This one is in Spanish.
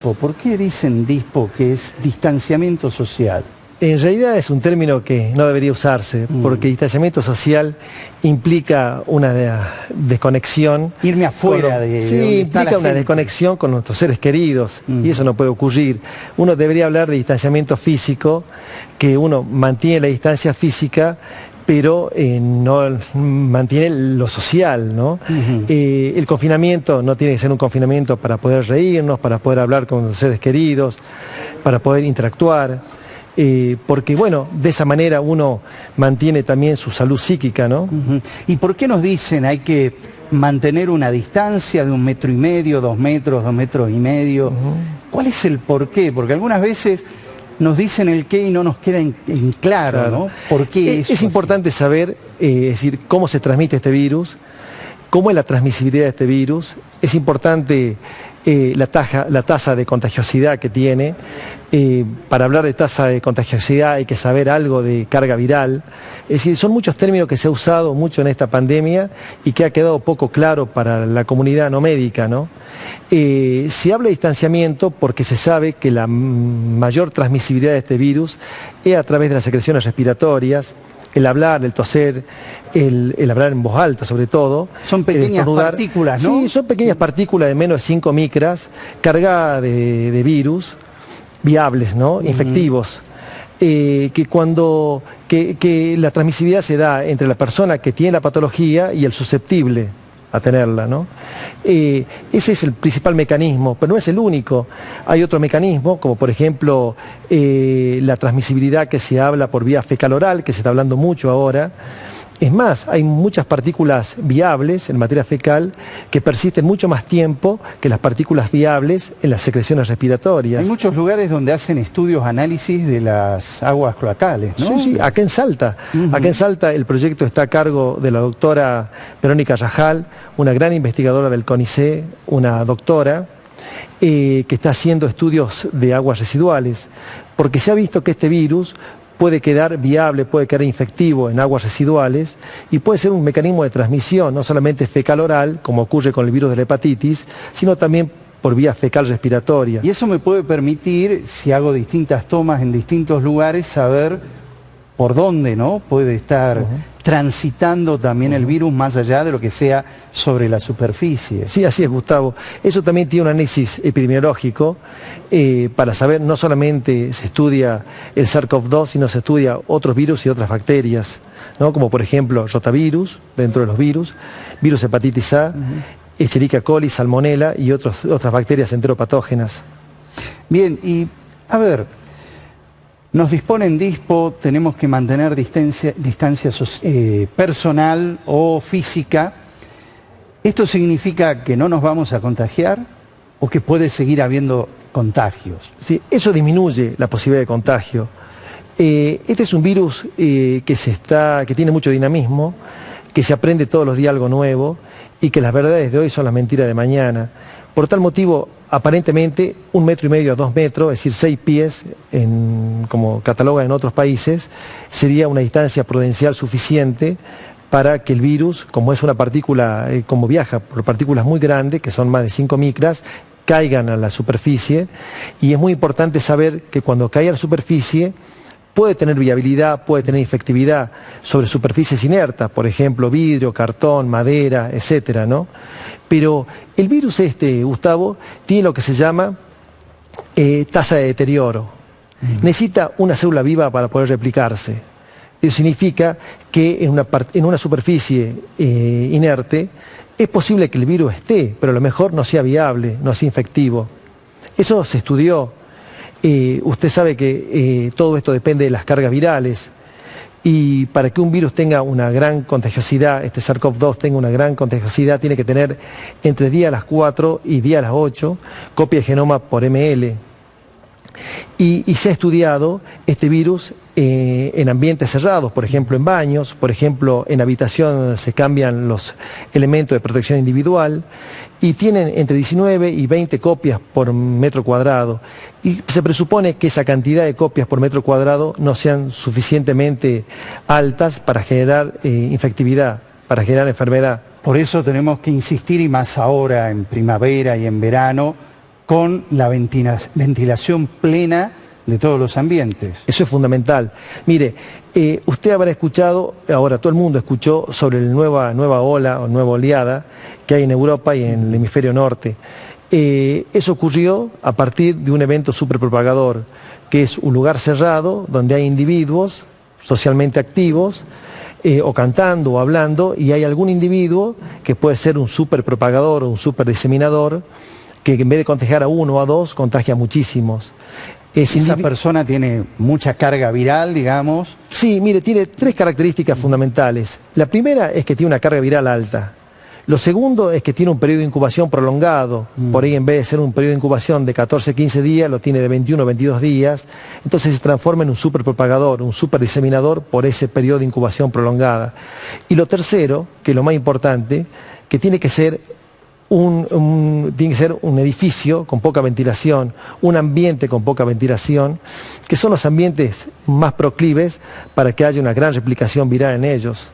¿Por qué dicen DISPO que es distanciamiento social? En realidad es un término que no debería usarse, porque distanciamiento social implica una desconexión. Irme afuera de sí, donde está implica la una gente. desconexión con nuestros seres queridos, y eso no puede ocurrir. Uno debería hablar de distanciamiento físico, que uno mantiene la distancia física, pero no mantiene lo social, ¿no? El confinamiento no tiene que ser un confinamiento para poder reírnos, para poder hablar con los seres queridos, para poder interactuar, porque bueno, de esa manera uno mantiene también su salud psíquica, ¿no? ¿Y por qué nos dicen hay que mantener una distancia de 1,5 metros, 2 metros, 2,5 metros? ¿Cuál es el por qué? Porque algunas veces nos dicen el qué y no nos queda en claro, ¿no? ¿Por qué eso es importante saber, es decir, cómo se transmite este virus, cómo es la transmisibilidad de este virus. Es importante la tasa de contagiosidad que tiene. Para hablar de tasa de contagiosidad hay que saber algo de carga viral. Es decir, son muchos términos que se ha usado mucho en esta pandemia y que ha quedado poco claro para la comunidad no médica, ¿no? Se habla de distanciamiento porque se sabe que la mayor transmisibilidad de este virus es a través de las secreciones respiratorias, el hablar, el toser, el hablar en voz alta sobre todo. Son pequeñas partículas, ¿no? Sí, son pequeñas partículas de menos de 5 micras, cargadas de virus, viables, ¿no? Infectivos. Que la transmisibilidad se da entre la persona que tiene la patología y el susceptible a tenerla, ¿no? Ese es el principal mecanismo, pero no es el único. Hay otro mecanismo, como por ejemplo la transmisibilidad que se habla por vía fecal-oral, que se está hablando mucho ahora. Es más, hay muchas partículas viables en materia fecal que persisten mucho más tiempo que las partículas viables en las secreciones respiratorias. Hay muchos lugares donde hacen estudios, análisis de las aguas cloacales, ¿no? Sí, acá en Salta. Acá en Salta el proyecto está a cargo de la doctora Verónica Rajal, una gran investigadora del CONICET, una doctora que está haciendo estudios de aguas residuales, porque se ha visto que este virus puede quedar viable, puede quedar infectivo en aguas residuales y puede ser un mecanismo de transmisión, no solamente fecal-oral, como ocurre con el virus de la hepatitis, sino también por vía fecal respiratoria. Y eso me puede permitir, si hago distintas tomas en distintos lugares, saber por dónde, ¿no? Puede estar transitando también el virus más allá de lo que sea sobre la superficie. Sí, así es, Gustavo. Eso también tiene un análisis epidemiológico para saber, no solamente se estudia el SARS-CoV-2, sino se estudia otros virus y otras bacterias, ¿no? Como por ejemplo rotavirus, dentro de los virus hepatitis A, Escherichia coli, salmonella y otras bacterias enteropatógenas. Bien, y a ver, nos disponen DISPO, tenemos que mantener distancia personal o física. ¿Esto significa que no nos vamos a contagiar o que puede seguir habiendo contagios? Sí, eso disminuye la posibilidad de contagio. Este es un virus que tiene mucho dinamismo, que se aprende todos los días algo nuevo y que las verdades de hoy son las mentiras de mañana. Por tal motivo, aparentemente 1,5 metros a 2 metros, es decir, 6 pies, como catalogan en otros países, sería una distancia prudencial suficiente para que el virus, como es una partícula, como viaja por partículas muy grandes, que son más de 5 micras, caigan a la superficie. Y es muy importante saber que cuando cae a la superficie puede tener viabilidad, puede tener infectividad sobre superficies inertas, por ejemplo, vidrio, cartón, madera, etcétera, ¿no? Pero el virus Gustavo, tiene lo que se llama tasa de deterioro. Necesita una célula viva para poder replicarse. Eso significa que en una superficie inerte es posible que el virus esté, pero a lo mejor no sea viable, no sea infectivo. Eso se estudió. Usted sabe que todo esto depende de las cargas virales y para que un virus tenga una gran contagiosidad, este SARS-CoV-2 tenga una gran contagiosidad, tiene que tener entre 10 a las 4 y 10 a las 8 copias de genoma por ml. Y se ha estudiado este virus en ambientes cerrados, por ejemplo en baños, por ejemplo en habitación donde se cambian los elementos de protección individual, y tienen entre 19 y 20 copias por metro cuadrado. Y se presupone que esa cantidad de copias por metro cuadrado no sean suficientemente altas para generar infectividad, para generar enfermedad. Por eso tenemos que insistir, y más ahora en primavera y en verano, con la ventilación plena de todos los ambientes. Eso es fundamental. Mire, usted habrá escuchado, ahora todo el mundo escuchó sobre la nueva ola o nueva oleada que hay en Europa y en el hemisferio norte. Eso ocurrió a partir de un evento superpropagador, que es un lugar cerrado donde hay individuos socialmente activos, o cantando o hablando, y hay algún individuo que puede ser un superpropagador o un superdiseminador, que en vez de contagiar a uno o a dos, contagia a muchísimos. Esa persona tiene mucha carga viral, digamos. Sí, mire, tiene tres características fundamentales. La primera es que tiene una carga viral alta. Lo segundo es que tiene un periodo de incubación prolongado. Por ahí, en vez de ser un periodo de incubación de 14, 15 días, lo tiene de 21, 22 días. Entonces se transforma en un superpropagador, un superdiseminador por ese periodo de incubación prolongada. Y lo tercero, que es lo más importante, que tiene que ser un edificio con poca ventilación, un ambiente con poca ventilación, que son los ambientes más proclives para que haya una gran replicación viral en ellos.